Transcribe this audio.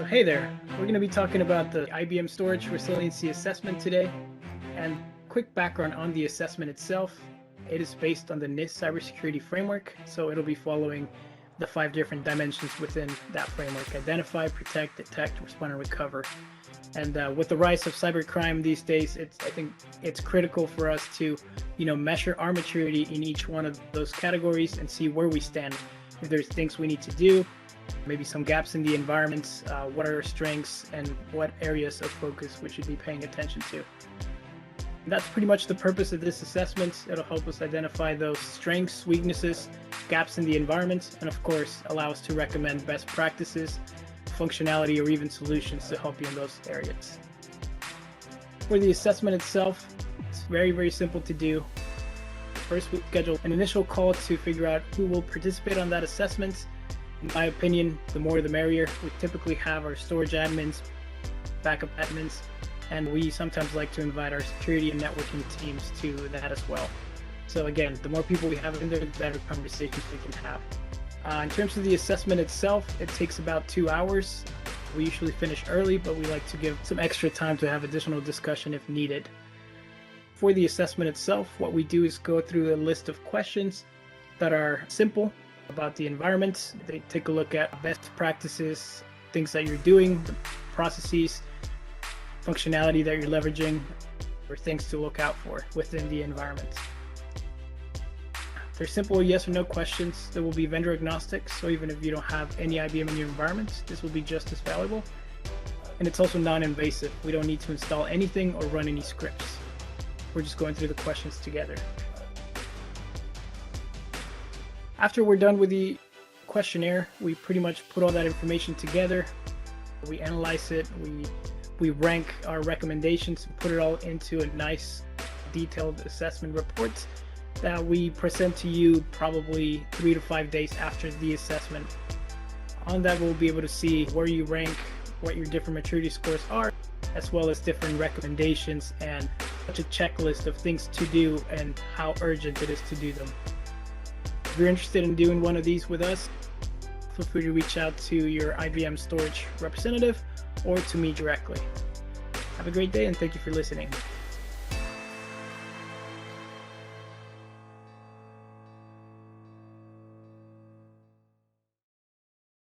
Hey there, we're going to be talking about the IBM Storage Resiliency Assessment today. And quick background on the assessment itself. It is based on the NIST Cyber Security Framework, so it'll be following the 5 different dimensions within that framework: identify, protect, detect, respond, and recover. And with the rise of cybercrime these days, I think it's critical for us to, measure our maturity in each one of those categories and see where we stand. If there's things we need to do, maybe some gaps in the environment, what are our strengths and what areas of focus we should be paying attention to. And that's pretty much the purpose of this assessment. It'll help us identify those strengths, weaknesses, gaps in the environment, and of course allow us to recommend best practices, functionality, or even solutions to help you in those areas. For the assessment itself, it's very, very simple to do. First, we schedule an initial call to figure out who will participate on that assessment. In my opinion, the more the merrier. We typically have our storage admins, backup admins, and we sometimes like to invite our security and networking teams to that as well. So again, the more people we have in there, the better conversations we can have. In terms of the assessment itself, it takes about 2 hours. We usually finish early, but we like to give some extra time to have additional discussion if needed. For the assessment itself, what we do is go through a list of questions that are simple about the environment. They take a look at best practices, things that you're doing, the processes, functionality that you're leveraging, or things to look out for within the environment. They're simple yes or no questions that will be vendor agnostic, so even if you don't have any IBM in your environment, this will be just as valuable. And it's also non-invasive. We don't need to install anything or run any scripts. We're just going through the questions together. After we're done with the questionnaire, we pretty much put all that information together. We analyze it, we rank our recommendations and put it all into a nice detailed assessment report that we present to you probably 3 to 5 days after the assessment. On that, we'll be able to see where you rank, what your different maturity scores are, as well as different recommendations and such a checklist of things to do and how urgent it is to do them. If you're interested in doing one of these with us, feel free to reach out to your IBM storage representative or to me directly. Have a great day and thank you for listening.